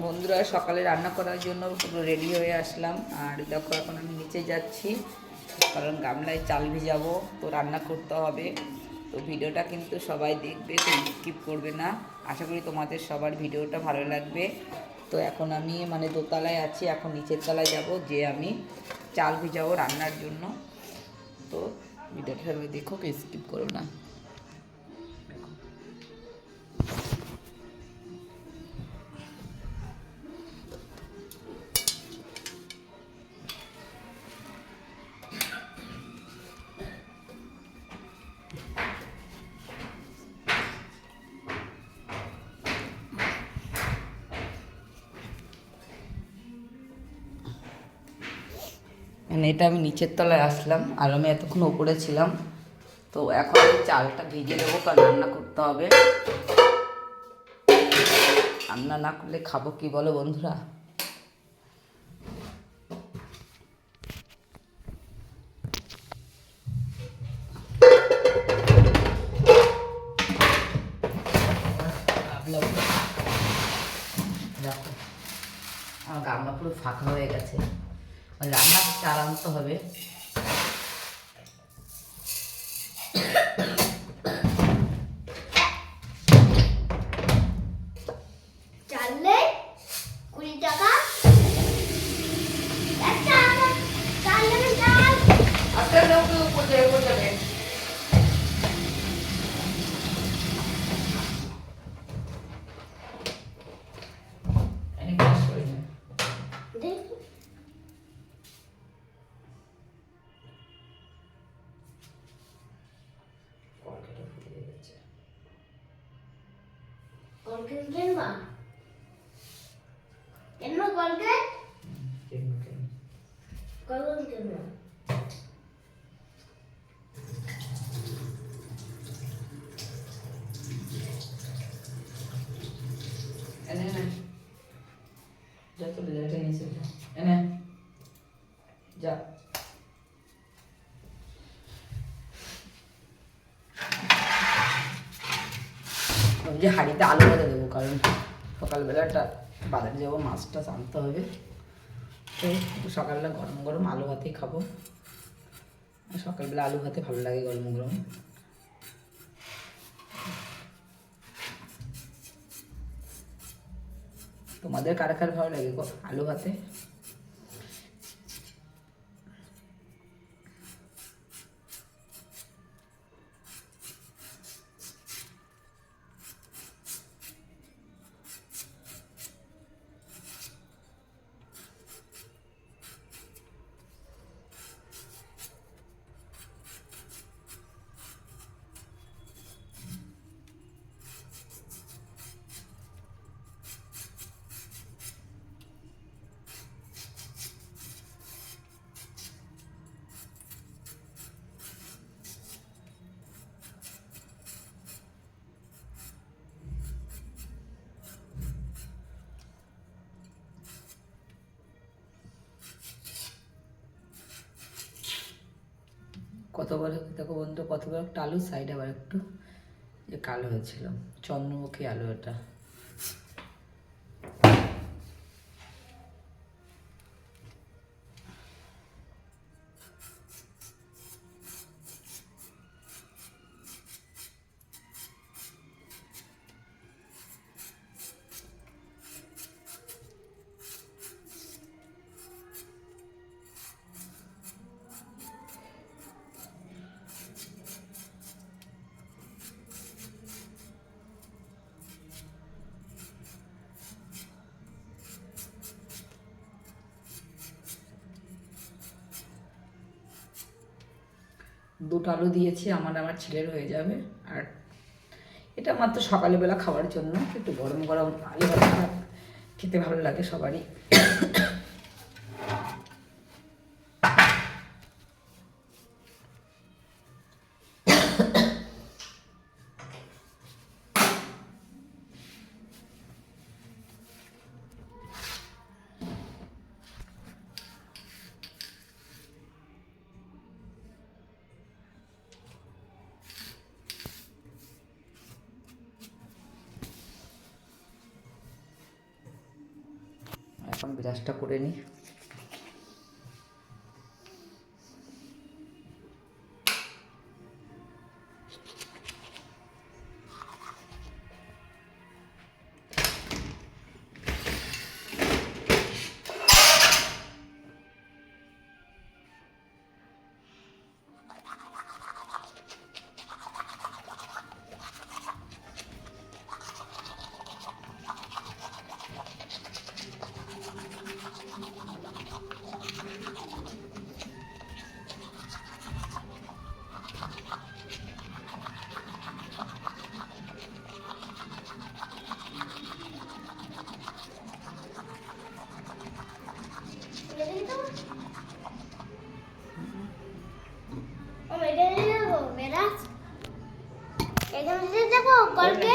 বন্ধুরা সকালে রান্না করার জন্য পুরো রেডি হয়ে আসলাম। আর দেখো এখন আমি নিচে যাচ্ছি, কারণ গামলায় চাল ভিজাবো, তো রান্না করতে হবে। তো ভিডিওটা কিন্তু সবাই দেখবে, তো স্কিপ করবে না। আশা করি তোমাদের সবার ভিডিওটা ভালো লাগবে। তো এখন আমি দোতলায় আছি, এখন নিচের তলায় যাব, যে আমি চাল ভিজাবো রান্নার জন্য। তো ভিডিওটা সবাই দেখো, স্কিপ করো না। এটা আমি নিচের তলায় আসলাম, আর আমি এতক্ষণ ওপরে ছিলাম। তো এখন আমি চালটা ভিজে দেবো, কারণ রান্না করতে হবে। রান্না না করলে খাবো কি বলো বন্ধুরা? দেখো আমার গামলা পুরো ফাঁকা হয়ে গেছে, রান্না চাল আনতে হবে। চাললে 20 টাকা একটা চাল নেবেন চাল। আজকাল লোক উপর যাবে। কলকেট কিনবা? কিনবা কলকেট? কলকেট কিনবা? যা চলে যা, এটা নিচে এনে যা। আমি যে হাঁড়িতে আলু ভাজা দেবো, কারণ সকালবেলাটা বাজারে যাবো, মাছটা আনতে হবে। তো সকালবেলা গরম গরম আলু ভাতেই খাবো। সকালবেলা আলু ভাতে ভালো লাগে, গরম গরম। তোমাদের কার কার ভালো লাগে গো আলু ভাতে? কতবার দেখো বন্ধু, কতবার একটা আলু সাইড আবার একটু যে কালো হয়েছিল, চন্দ্রমুখী আলু এটা। দুটো আলু দিয়েছি, আমার ছেলের হয়ে যাবে। আর এটা মাত্র সকালবেলা খাওয়ার জন্য, একটু গরম গরম আলু ভাজা খেতে ভালো লাগে সবারই। এখন বিরাজটা করে নিই। কলকে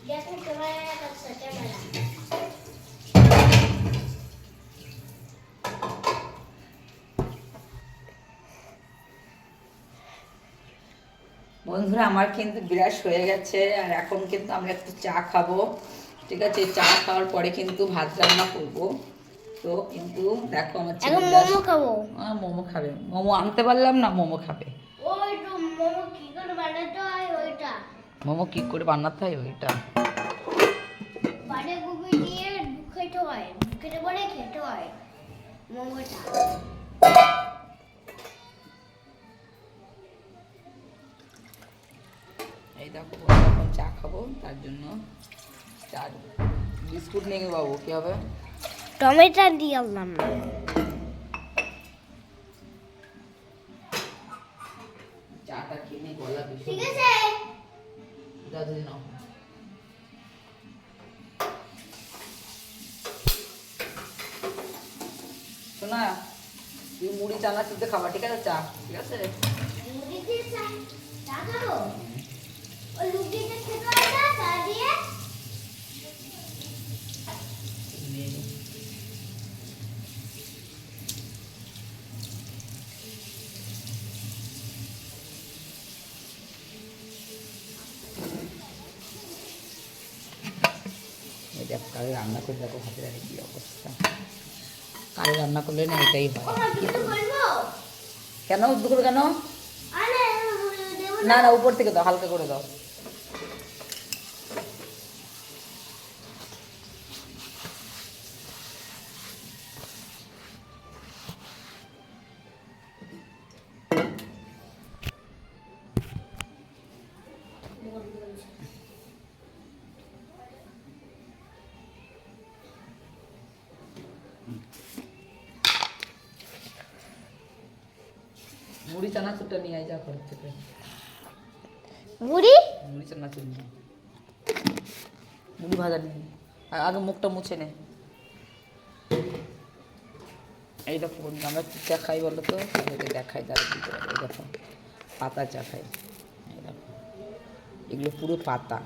দেখো তোমার কাছে ক্যামেরা বন্ধুরা আমার কিন্তু বিরাজ হয়ে গেছে, আর এখন কিন্তু আমরা একটু চা খাবো। ঠিক আছে, চা খাওয়ার পরে কিন্তু ভাত রান্না করবো। তো কিন্তু দেখো আমার ছেলে এখন বিরাজ- মোমো খাবো। মোমো খাবে। মোমো আনতে পারলাম না, মোমো খাবে। ওই তো মোমো কি করে বানাতে হয় ওইটা মোমো কি করে বানাতে হয় ওইটা? বাঁধাকপি দিয়ে খেতে হয়, খেতে পরে খেতে হয় মোমোটা। এই দেখো বন্ধুরা, এখন চা খাবো, তার জন্য চা বিস্কুট নিয়ে গিয়ে বাবু কি হবে? টমেটো দিয়ে আনলাম না। চাটা কিনে গলা ঠিক ভীষণ আছে দাদু নাও। শোনা, তুই মুড়ি চানাচুরতে খাবা, ঠিক আছে? চা ঠিক আছে? মুড়ি দিয়ে চা খাবো। ওই লুচিটা খেতে হয় না চা দিয়ে? নিয়ে নে। এই দেখ, কালে রান্না করে দেখো হাতের আগে কি অবস্থা। কালে রান্না করলে না এটাই হয়। ওরা কিছু বলবো? কেন উদ্দু করে কেন? আরে দেবো না না, উপর থেকে দাও, হালকা করে দাও। মুড়ি চানাচুরটা নিয়ে আয় যা ঘর থেকে। মুড়ি মুড়ি চানাচুর নিয়ে মুড়ি ভাজা নিয়ে আর আগে মুখটা মুছে নে। এই দেখো বন্ধু, আমরা কি চা খাই বলো তো? তাদেরকে দেখাই, তারা কী করে। এই দেখো পাতা চা খাই। এই দেখো, এগুলো পুরো পাতা।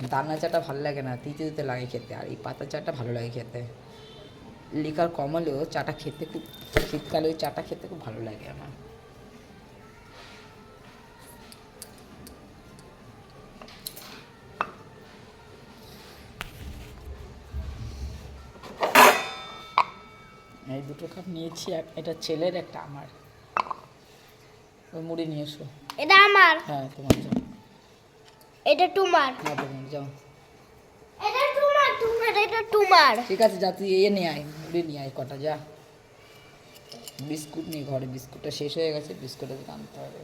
দানা চাটা ভালো লাগে না, তিতে তিতে লাগে খেতে, আর এই পাতা চাটা ভালো লাগে খেতে। লিকার কমালেও চাটা খেতে খুব, শীতকালে ওই চাটা খেতে খুব ভালো লাগে আমার। এই দুটো কাপ নিয়েছি, এটা ছেলের, একটা আমার। ওই মুড়ি নিয়ে এসো। এটা আমার, হ্যাঁ তোমার যাও। এটা তোমার, হ্যাঁ তোমার যাও। এটা তোমার, এটা তোমার। ঠিক আছে যা, তুই নিয়ে আয়, মুড়ি নিয়ে আয় কটা, যা। বিস্কুট নেই ঘরে, বিস্কুটটা শেষ হয়ে গেছে, বিস্কুটটা আনতে হবে।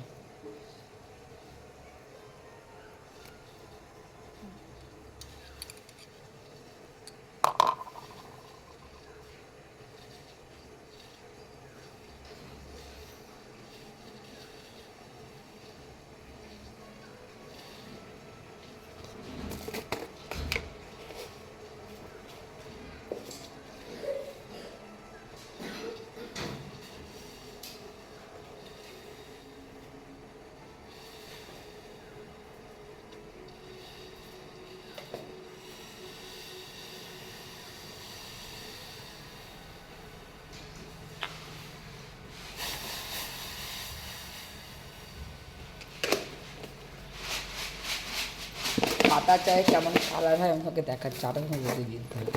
পাতা চায় কেমন কালার হয় আমাকে দেখার, চাটা রোদে দিতে হবে,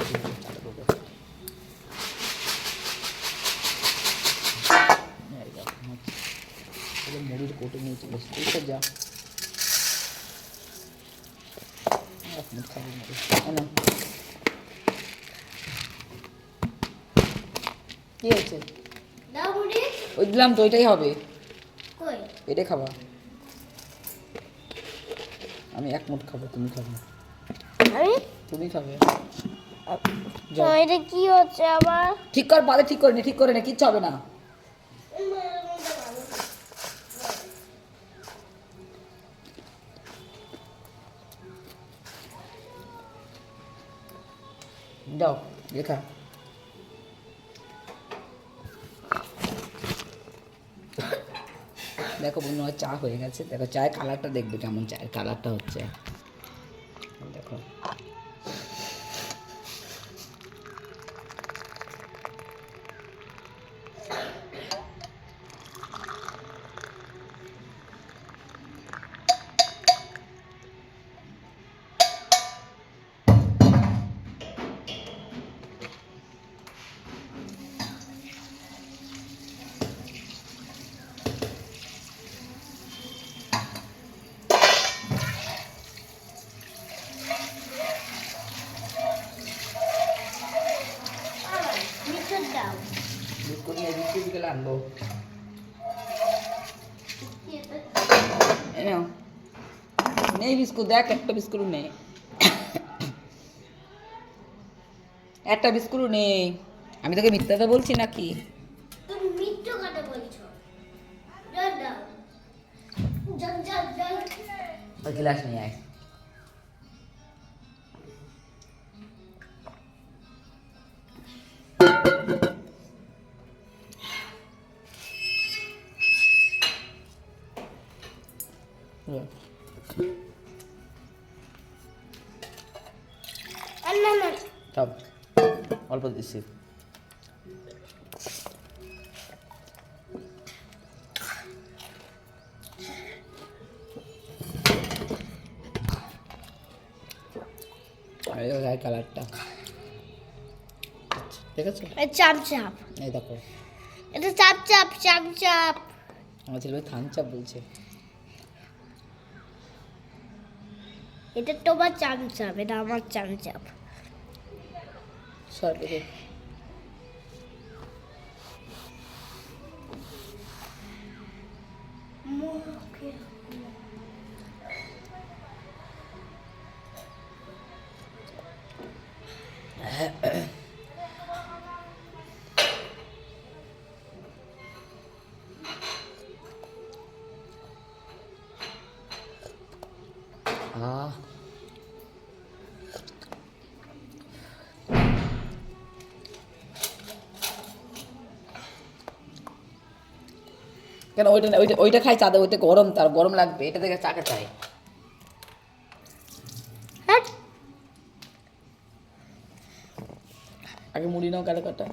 চাটা রোদে। মুড়ির কোটে নিয়ে চলে এসে যা, এক মিনিট খাবো মুড়ি। কি হয়েছে? দাও মুড়ি। ওই দিলাম তো, ওইটাই হবে। কই? এটাই খাবা? আমি এক মুঠ খাবো, তুমি খাবে। আমি? তুমি খাবে। তো এটা কি হচ্ছে আবার? ঠিক কর, বাদে ঠিক করে নে, ঠিক করে নে, কিচ্ছু হবে না। যাও দেখা। দেখো বন্ধু, আমার চা হয়ে গেছে। দেখো চায়ের কালারটা দেখবে কেমন, চায়ের কালারটা হচ্ছে দেখো। মিঠুর দাও। বিস্কুট নিয়ে বিস্কুট গেলে আনবো। এই নাও। নেই বিস্কুট, দেখ একটা বিস্কুট নেই, একটা বিস্কুট নেই। আমি তোকে মিথ্যাটা বলছি নাকি? তুমি মিঠু কথা বলছো। জল দাও। জল জল জল। ওই গ্লাস নিয়ে আয়। না না। সব অল্প দিচ্ছি। গায়ে কালারটা ঠিক আছে। চাপ চাপ। এই দেখো, এটা চাপ চাপ চাপ চাপ। আমার ছেলে থান চাপ বলছে। এটা তোমার চাপ চাপ, এটা আমার চাপ চাপ। সর দেখে। কেন ওইটা ওইটা ওইটা খাই চা দে, ওইটা গরম, তার গরম লাগবে, এটা থেকে চাকে চাই। হ্যাঁ আগে মুড়ি নাও কালো কাটা।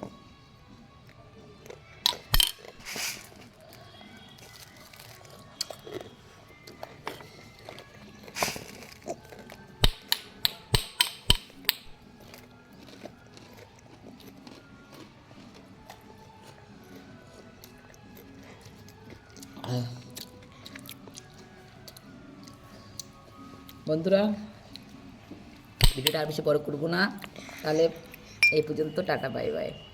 বন্ধুরা ভিডিওটা আর বেশি বড় করবো না, তাহলে এই পর্যন্ত, টাটা বাই বাই।